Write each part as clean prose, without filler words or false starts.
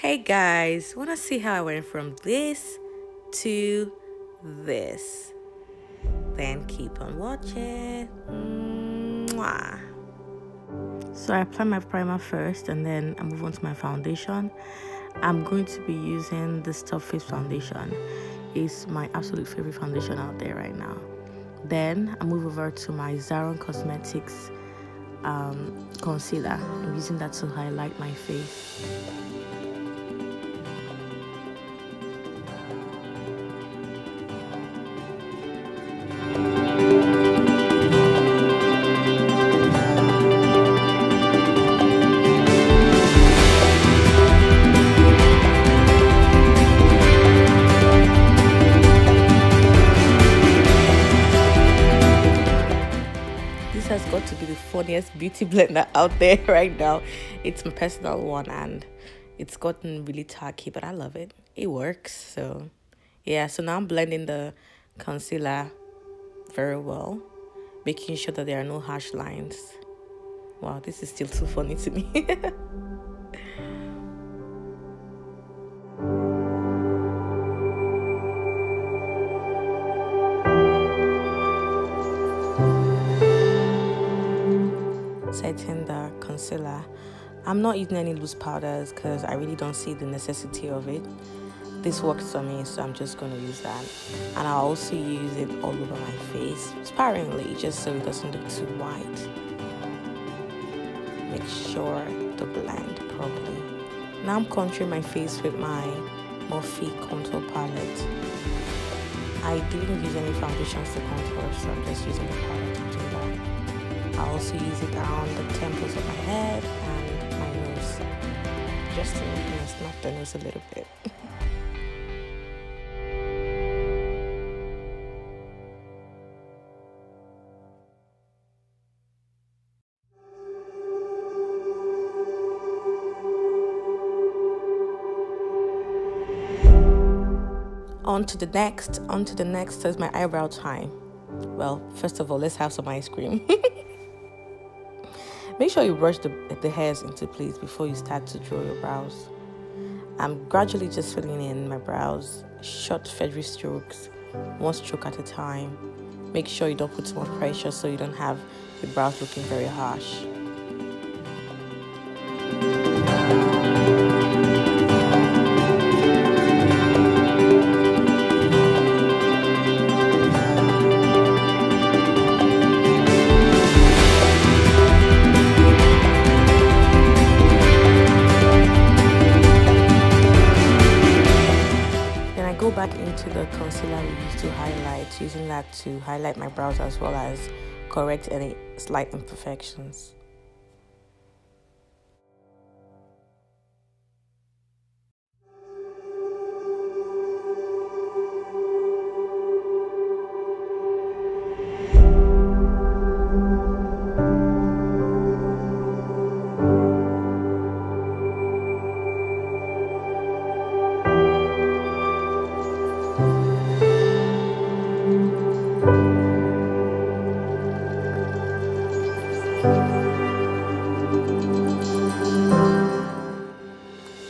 Hey guys, wanna see how I went from this to this? Then keep on watching. Mwah. So I apply my primer first and then I move on to my foundation. I'm going to be using the Studiofix foundation. It's my absolute favorite foundation out there right now. Then I move over to my Cosmetics concealer. I'm using that to highlight my face. Has got to be the funniest beauty blender out there right now. It's my personal one and it's gotten really tacky, but I love it. It works. So yeah, so now I'm blending the concealer very well, making sure that there are no harsh lines. Wow, this is still too funny to me. Setting the concealer. I'm not using any loose powders because I really don't see the necessity of it. This works for me, so I'm just going to use that. And I'll also use it all over my face sparingly, just so it doesn't look too white. Make sure to blend properly. Now I'm contouring my face with my Morphe contour palette. I didn't use any foundations to contour, so I'm just using the palette to do that. I also use it around the temples of my head and my nose, just to snap the nose a little bit. On to the next is my eyebrow time. Well, first of all, let's have some ice cream. Make sure you brush the hairs into place before you start to draw your brows. I'm gradually just filling in my brows, short feathery strokes, one stroke at a time. Make sure you don't put too much pressure so you don't have the brows looking very harsh. Back into the concealer we used to highlight, using that to highlight my brows as well as correct any slight imperfections.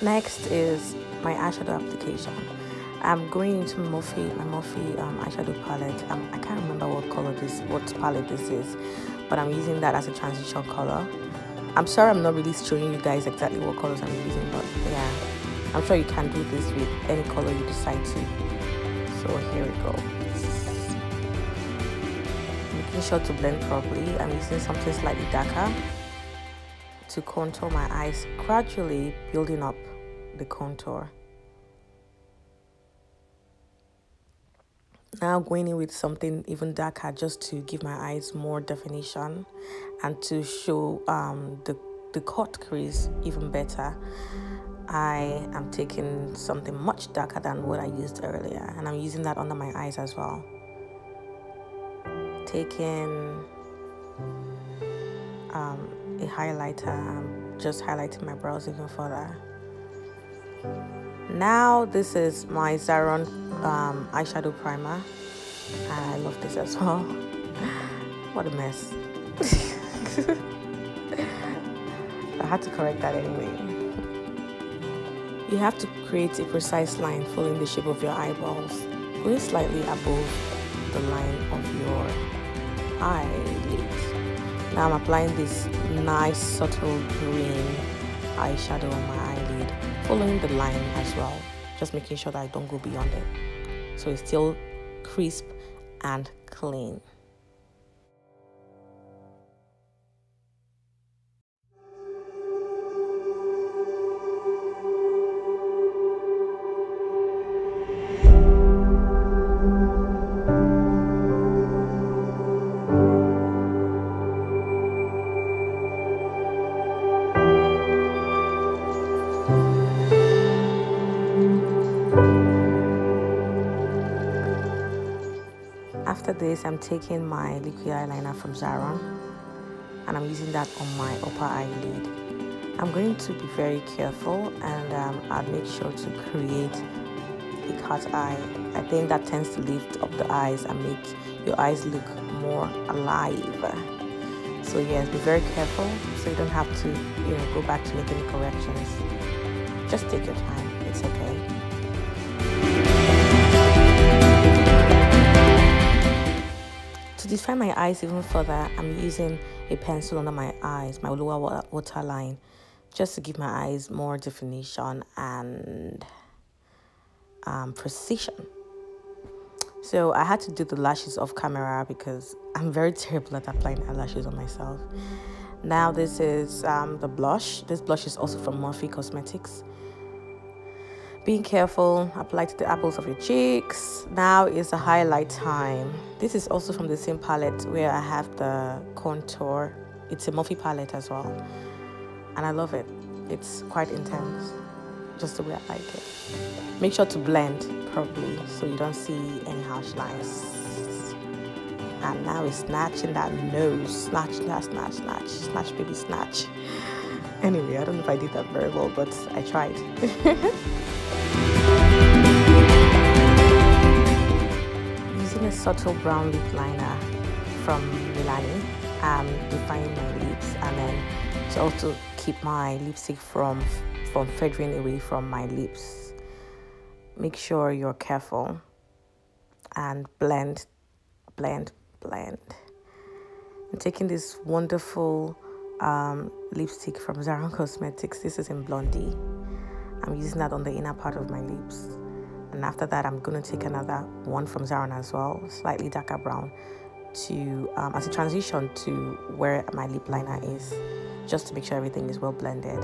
Next is my eyeshadow application. I'm going into my Morphe eyeshadow palette. I can't remember what palette this is, but I'm using that as a transition color. I'm sorry I'm not really showing you guys exactly what colors I'm using, but yeah, I'm sure you can do this with any color you decide to. So here we go. Making sure to blend properly. I'm using something slightly darker to contour my eyes, gradually building up the contour. Now going in with something even darker just to give my eyes more definition and to show the cut crease even better. I am taking something much darker than what I used earlier, and I'm using that under my eyes as well. Taking a highlighter, I'm just highlighting my brows even further. Now this is my eyeshadow primer, and I love this as well. What a mess. I had to correct that anyway. You have to create a precise line following the shape of your eyeballs, going slightly above the line of your eyelids. Now I'm applying this nice subtle green eyeshadow on my eyelid, following the line as well, just making sure that I don't go beyond it, so it's still crisp and clean. After this, I'm taking my liquid eyeliner from Zara and I'm using that on my upper eyelid. I'm going to be very careful and I'll make sure to create a cat eye. I think that tends to lift up the eyes and make your eyes look more alive. So yes, be very careful so you don't have to, go back to make any corrections. Just take your time, it's okay. To define my eyes even further, I'm using a pencil under my eyes, my lower waterline, just to give my eyes more definition and precision. So I had to do the lashes off camera because I'm very terrible at applying eyelashes on myself. Now this is the blush. This blush is also from Morphe Cosmetics. Being careful, apply to the apples of your cheeks. Now is the highlight time. This is also from the same palette where I have the contour. It's a Morphe palette as well. And I love it. It's quite intense, just the way I like it. Make sure to blend properly so you don't see any harsh lines. And now it's snatching that nose. Snatch, snatch, snatch, snatch. Snatch, baby, snatch. Anyway, I don't know if I did that very well, but I tried. Using a subtle brown lip liner from Milani, I'm defining my lips, and then to also keep my lipstick from feathering away from my lips. Make sure you're careful and blend, blend, blend. I'm taking this wonderful lipstick from Zara Cosmetics. This is in Blondie. I'm using that on the inner part of my lips. And after that, I'm going to take another one from Zara as well, slightly darker brown, to as a transition to where my lip liner is, just to make sure everything is well blended.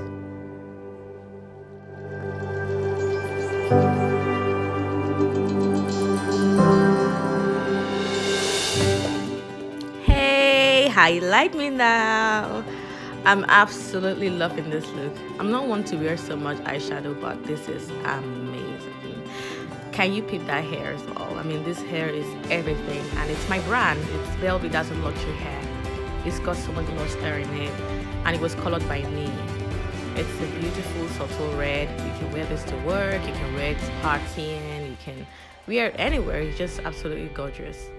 Hey, how you like me now? I'm absolutely loving this look. I'm not one to wear so much eyeshadow, but this is amazing. Can you peep that hair as well? I mean, this hair is everything, and it's my brand. It's Velvet That's a Luxury Hair. It's got so much luster in it, and it was colored by me. It's a beautiful subtle red. You can wear this to work, you can wear it to partying, you can wear it anywhere. It's just absolutely gorgeous.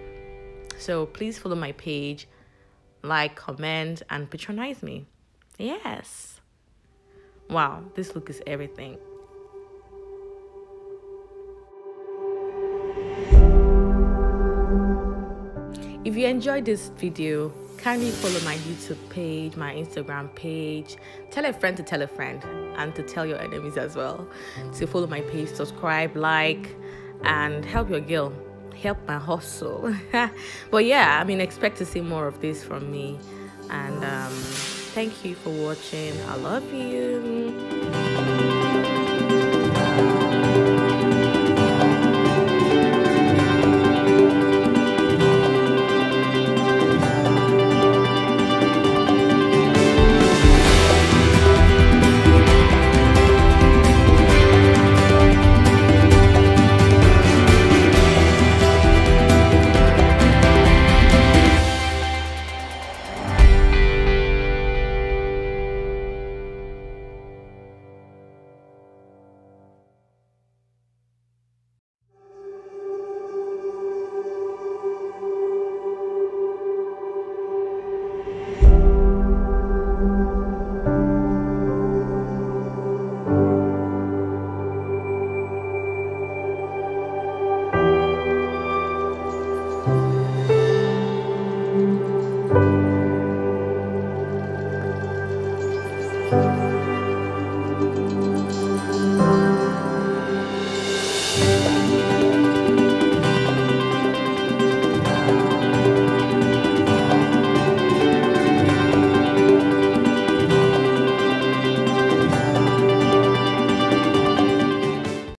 So please follow my page, like, comment, and patronize me. Yes. Wow, this look is everything. If you enjoyed this video, kindly follow my YouTube page, my Instagram page. Tell a friend to tell a friend, and to tell your enemies as well to follow my page, subscribe, like, and help your girl. Help my hustle. But yeah, I mean, expect to see more of this from me. And thank you for watching. I love you.